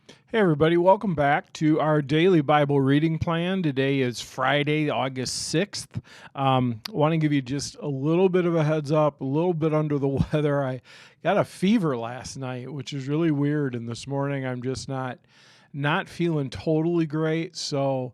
Hey, everybody, welcome back to our daily Bible reading plan. Today is Friday, August 6th. Want to give you just a little bit of a heads up, a little bit under the weather. I got a fever last night, which is really weird, and this morning I'm just not feeling totally great. So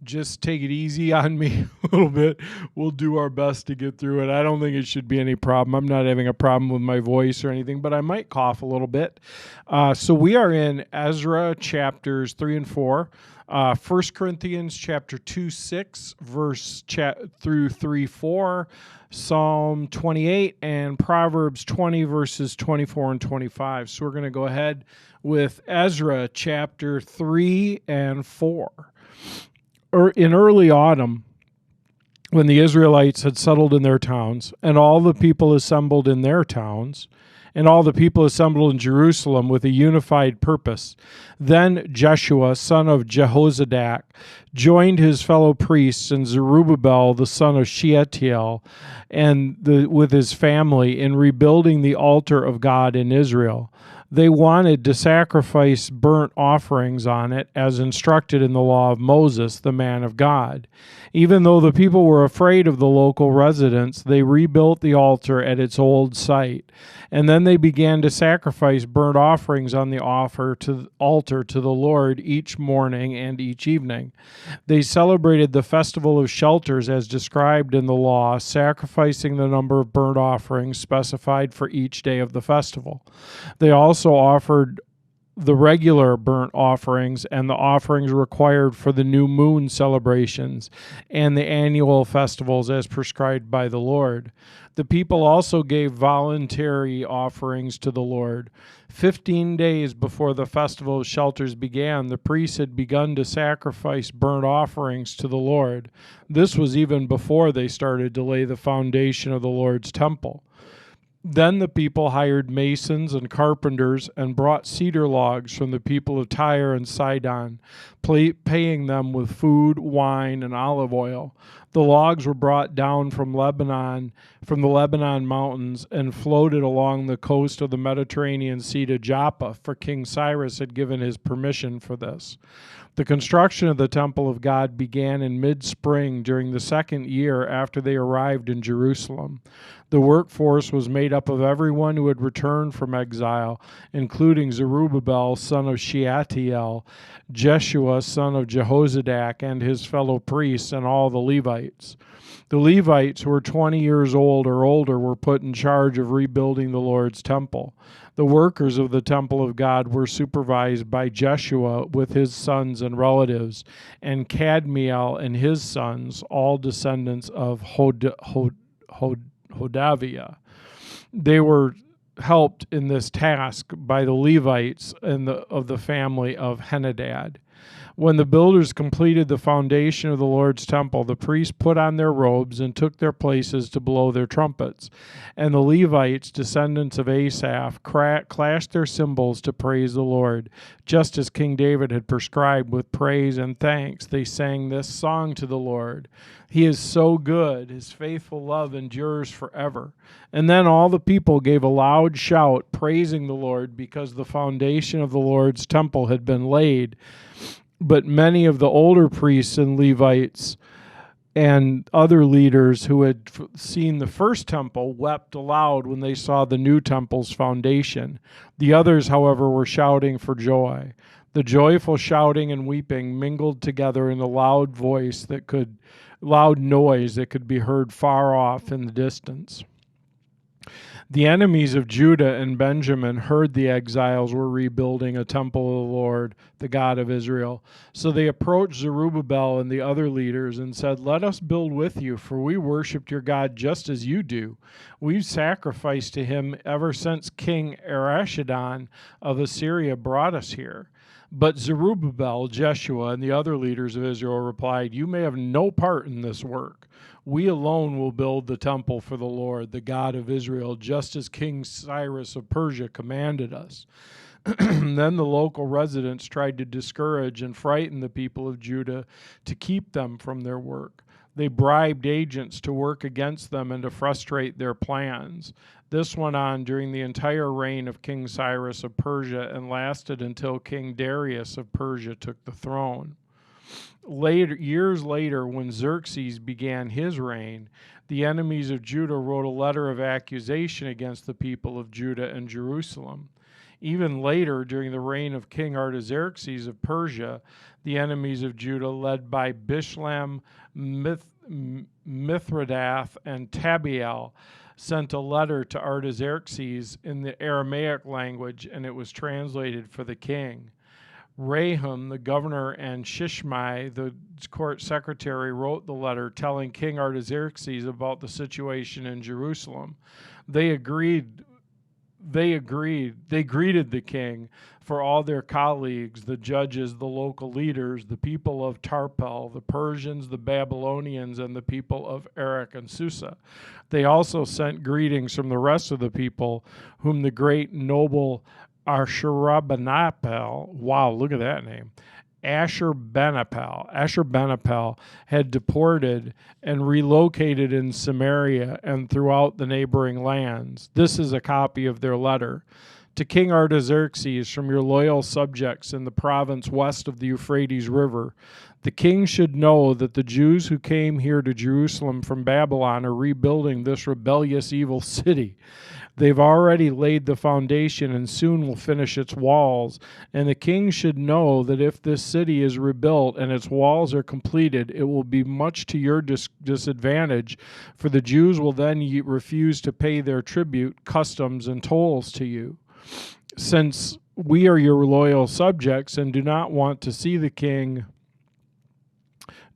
just take it easy on me a little bit. We'll do our best to get through it. I don't think it should be any problem. I'm not having a problem with my voice or anything, but I might cough a little bit. So we are in Ezra chapters 3 and 4. 1 Corinthians chapter 2, 6, through 3, 4, Psalm 28, and Proverbs 20, verses 24 and 25. So we're going to go ahead with Ezra chapter 3 and 4. In early autumn, when the Israelites had settled in their towns, and all the people assembled in their towns, and all the people assembled in Jerusalem with a unified purpose, then Jeshua, son of Jehozadak, joined his fellow priests and Zerubbabel, the son of Shealtiel, with his family in rebuilding the altar of God in Israel. They wanted to sacrifice burnt offerings on it as instructed in the law of Moses, the man of God. Even though the people were afraid of the local residents, they rebuilt the altar at its old site. And then they began to sacrifice burnt offerings on the altar to the Lord each morning and each evening. They celebrated the festival of shelters as described in the law, sacrificing the number of burnt offerings specified for each day of the festival. They also offered the regular burnt offerings and the offerings required for the new moon celebrations and the annual festivals as prescribed by the Lord. The people also gave voluntary offerings to the Lord. 15 days before the festival of shelters began, the priests had begun to sacrifice burnt offerings to the Lord. This was even before they started to lay the foundation of the Lord's temple. Then the people hired masons and carpenters and brought cedar logs from the people of Tyre and Sidon, paying them with food, wine, and olive oil. The logs were brought down from the Lebanon mountains, and floated along the coast of the Mediterranean Sea to Joppa, for King Cyrus had given his permission for this. The construction of the temple of God began in mid-spring during the second year after they arrived in Jerusalem. The workforce was made up of everyone who had returned from exile, including Zerubbabel, son of Shealtiel, Jeshua, son of Jehozadak, and his fellow priests, and all the Levites. The Levites who were 20 years old or older were put in charge of rebuilding the Lord's temple. The workers of the temple of God were supervised by Jeshua with his sons and relatives, and Kadmiel and his sons, all descendants of Hodaviah. They were helped in this task by the Levites of the family of Henadad. When the builders completed the foundation of the Lord's temple, the priests put on their robes and took their places to blow their trumpets. And the Levites, descendants of Asaph, clashed their cymbals to praise the Lord. Just as King David had prescribed, with praise and thanks, they sang this song to the Lord. He is so good, his faithful love endures forever. And then all the people gave a loud shout, praising the Lord, because the foundation of the Lord's temple had been laid. But many of the older priests and Levites and other leaders who had seen the first temple wept aloud when they saw the new temple's foundation. The others, however, were shouting for joy. The joyful shouting and weeping mingled together in a loud noise that could be heard far off in the distance. The enemies of Judah and Benjamin heard the exiles were rebuilding a temple of the Lord, the God of Israel. So they approached Zerubbabel and the other leaders and said, "Let us build with you, for we worshipped your God just as you do. We've sacrificed to him ever since King Esarhaddon of Assyria brought us here." But Zerubbabel, Jeshua, and the other leaders of Israel replied, "You may have no part in this work. We alone will build the temple for the Lord, the God of Israel, just as King Cyrus of Persia commanded us." Then the local residents tried to discourage and frighten the people of Judah to keep them from their work. They bribed agents to work against them and to frustrate their plans. This went on during the entire reign of King Cyrus of Persia and lasted until King Darius of Persia took the throne. Years later, when Xerxes began his reign, the enemies of Judah wrote a letter of accusation against the people of Judah and Jerusalem. Even later, during the reign of King Artaxerxes of Persia, the enemies of Judah, led by Bishlam, Mithridath, and Tabiel, sent a letter to Artaxerxes in the Aramaic language, and it was translated for the king. Rahum, the governor, and Shishmai, the court secretary, wrote the letter telling King Artaxerxes about the situation in Jerusalem. They greeted the king, for all their colleagues, the judges, the local leaders, the people of Tarpel, the Persians, the Babylonians, and the people of Erech and Susa. They also sent greetings from the rest of the people, whom the great noble Ashurbanipal, wow, look at that name, Ashurbanipal had deported and relocated in Samaria and throughout the neighboring lands. This is a copy of their letter. To King Artaxerxes, from your loyal subjects in the province west of the Euphrates River, the king should know that the Jews who came here to Jerusalem from Babylon are rebuilding this rebellious, evil city. They've already laid the foundation and soon will finish its walls. And the king should know that if this city is rebuilt and its walls are completed, it will be much to your disadvantage, for the Jews will then refuse to pay their tribute, customs, and tolls to you. Since we are your loyal subjects and do not want to see the king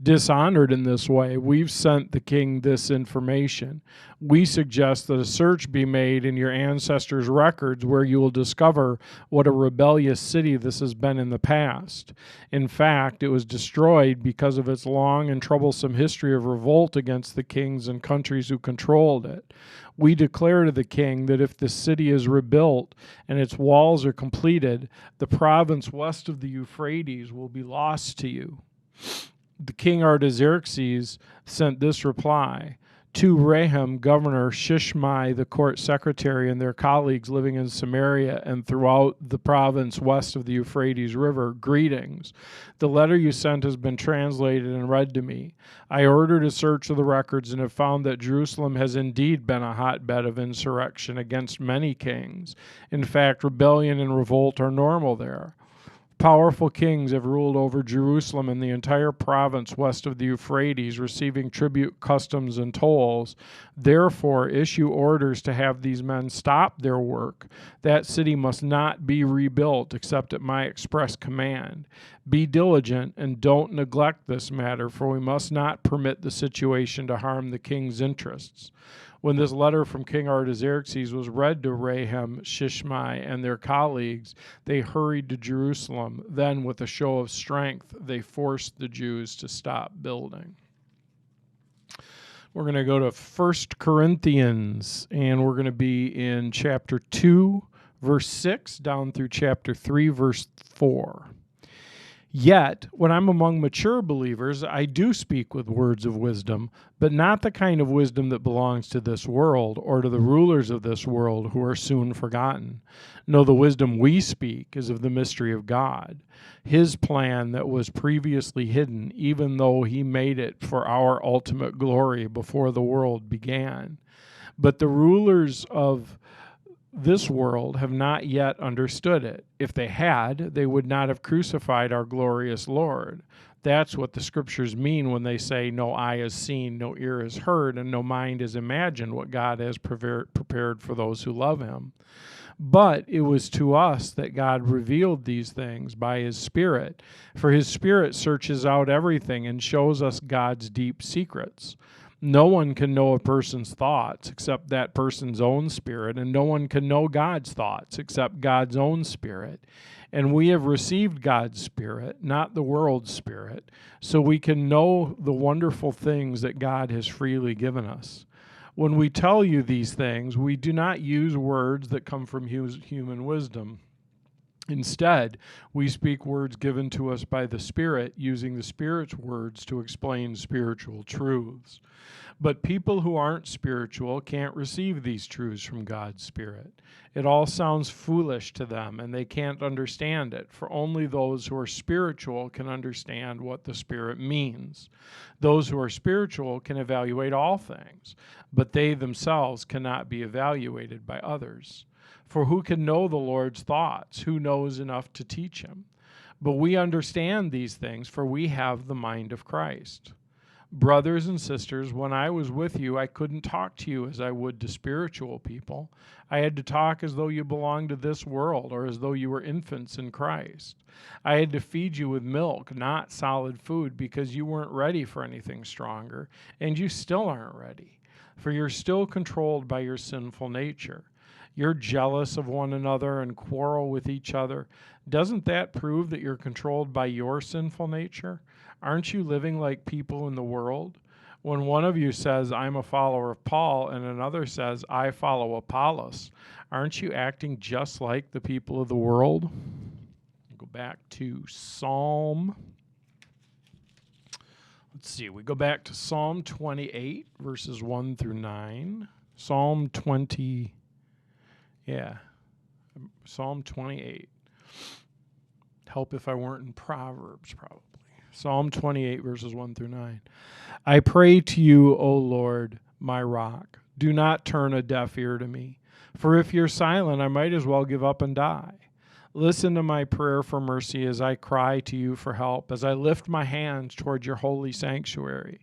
dishonored in this way, we've sent the king this information. We suggest that a search be made in your ancestors' records where you will discover what a rebellious city this has been in the past. In fact, it was destroyed because of its long and troublesome history of revolt against the kings and countries who controlled it. We declare to the king that if the city is rebuilt and its walls are completed, the province west of the Euphrates will be lost to you. The king Artaxerxes sent this reply: to Rahum, governor, Shishmai, the court secretary, and their colleagues living in Samaria and throughout the province west of the Euphrates River, greetings. The letter you sent has been translated and read to me. I ordered a search of the records and have found that Jerusalem has indeed been a hotbed of insurrection against many kings. In fact, rebellion and revolt are normal there. Powerful kings have ruled over Jerusalem and the entire province west of the Euphrates, receiving tribute, customs, and tolls. Therefore, issue orders to have these men stop their work. That city must not be rebuilt except at my express command. Be diligent and don't neglect this matter, for we must not permit the situation to harm the king's interests. When this letter from King Artaxerxes was read to Rahum, Shishmai, and their colleagues, they hurried to Jerusalem. Then, with a show of strength, they forced the Jews to stop building. We're going to go to 1 Corinthians, and we're going to be in chapter 2, verse 6, down through chapter 3, verse 4. Yet, when I'm among mature believers, I do speak with words of wisdom, but not the kind of wisdom that belongs to this world or to the rulers of this world who are soon forgotten. No, the wisdom we speak is of the mystery of God, His plan that was previously hidden, even though He made it for our ultimate glory before the world began. But the rulers of this world have not yet understood it. If they had, they would not have crucified our glorious Lord. That's what the scriptures mean when they say no eye has seen, no ear has heard, and no mind has imagined what God has prepared for those who love Him. But it was to us that God revealed these things by His Spirit, for His Spirit searches out everything and shows us God's deep secrets. No one can know a person's thoughts except that person's own spirit, and no one can know God's thoughts except God's own spirit. And we have received God's Spirit, not the world's spirit, so we can know the wonderful things that God has freely given us. When we tell you these things, we do not use words that come from human wisdom. Instead, we speak words given to us by the Spirit, using the Spirit's words to explain spiritual truths. But people who aren't spiritual can't receive these truths from God's Spirit. It all sounds foolish to them, and they can't understand it, for only those who are spiritual can understand what the Spirit means. Those who are spiritual can evaluate all things, but they themselves cannot be evaluated by others. For who can know the Lord's thoughts? Who knows enough to teach him? But we understand these things, for we have the mind of Christ. Brothers and sisters, when I was with you, I couldn't talk to you as I would to spiritual people. I had to talk as though you belonged to this world, or as though you were infants in Christ. I had to feed you with milk, not solid food, because you weren't ready for anything stronger, and you still aren't ready, for you're still controlled by your sinful nature. You're jealous of one another and quarrel with each other. Doesn't that prove that you're controlled by your sinful nature? Aren't you living like people in the world? When one of you says, I'm a follower of Paul, and another says, I follow Apollos, aren't you acting just like the people of the world? Go back to Psalm. Let's see, we go back to Psalm 28, verses 1 through 9. Psalm 28. Help if I weren't in Proverbs, probably. Psalm 28, verses 1 through 9. I pray to you, O Lord, my rock. Do not turn a deaf ear to me. For if you're silent, I might as well give up and die. Listen to my prayer for mercy as I cry to you for help, as I lift my hands toward your holy sanctuary.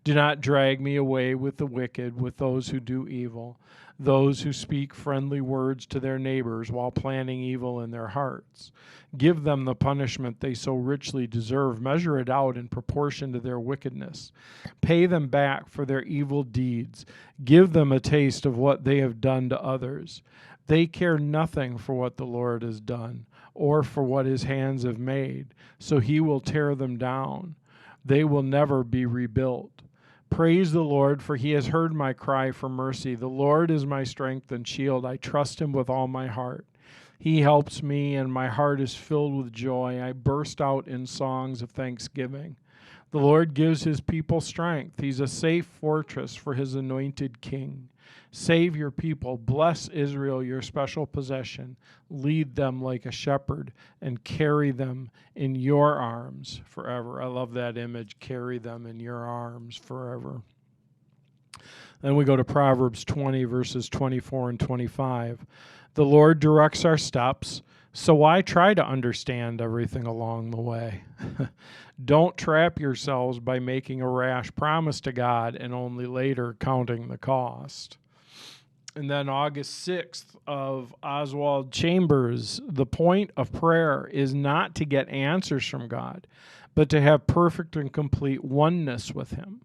Do not drag me away with the wicked, with those who do evil, those who speak friendly words to their neighbors while planning evil in their hearts. Give them the punishment they so richly deserve. Measure it out in proportion to their wickedness. Pay them back for their evil deeds. Give them a taste of what they have done to others. They care nothing for what the Lord has done, or for what his hands have made, so he will tear them down. They will never be rebuilt. Praise the Lord, for he has heard my cry for mercy. The Lord is my strength and shield. I trust him with all my heart. He helps me, and my heart is filled with joy. I burst out in songs of thanksgiving. The Lord gives his people strength. He's a safe fortress for his anointed king. Save your people. Bless Israel, your special possession. Lead them like a shepherd and carry them in your arms forever. I love that image. Carry them in your arms forever. Then we go to Proverbs 20, verses 24 and 25. The Lord directs our steps, so why try to understand everything along the way? Don't trap yourselves by making a rash promise to God and only later counting the cost. And then August 6th of Oswald Chambers, the point of prayer is not to get answers from God, but to have perfect and complete oneness with him.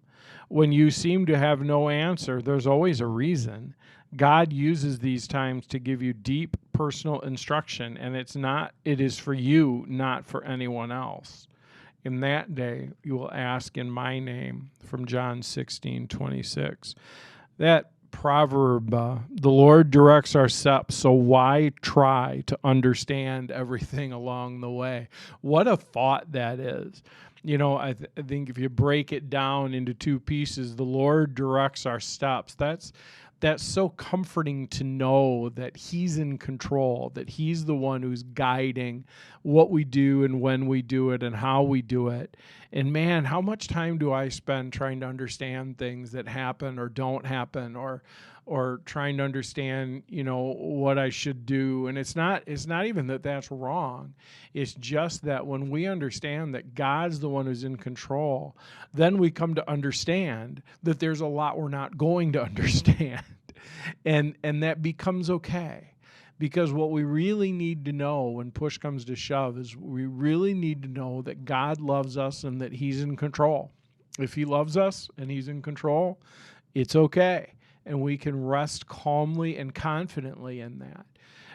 When you seem to have no answer, there's always a reason. God uses these times to give you deep personal instruction, and it is for you, not for anyone else. In that day, you will ask in my name, from John 16:26. That proverb, the Lord directs our steps, so why try to understand everything along the way? What a thought that is. You know, I think if you break it down into two pieces, the Lord directs our steps. That's so comforting to know that he's in control, that he's the one who's guiding what we do and when we do it and how we do it. And man, how much time do I spend trying to understand things that happen or don't happen, or trying to understand, what I should do. And it's not even that that's wrong. It's just that when we understand that God's the one who's in control, then we come to understand that there's a lot we're not going to understand. And that becomes okay. Because what we really need to know when push comes to shove is we really need to know that God loves us and that he's in control. If he loves us and he's in control, it's okay. And we can rest calmly and confidently in that.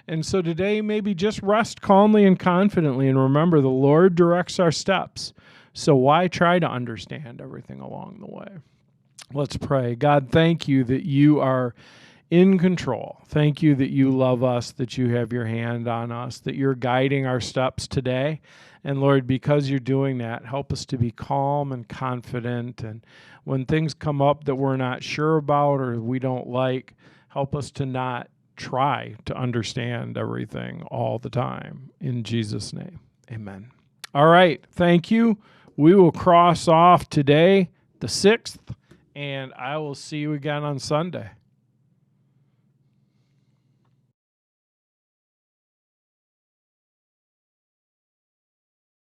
And so today, maybe just rest calmly and confidently and remember the Lord directs our steps. So why try to understand everything along the way? Let's pray. God, thank you that you are in control. Thank you that you love us, that you have your hand on us, that you're guiding our steps today. And Lord, because you're doing that, help us to be calm and confident. And when things come up that we're not sure about or we don't like, help us to not try to understand everything all the time. In Jesus' name, amen. All right, thank you. We will cross off today, the 6th, and I will see you again on Sunday.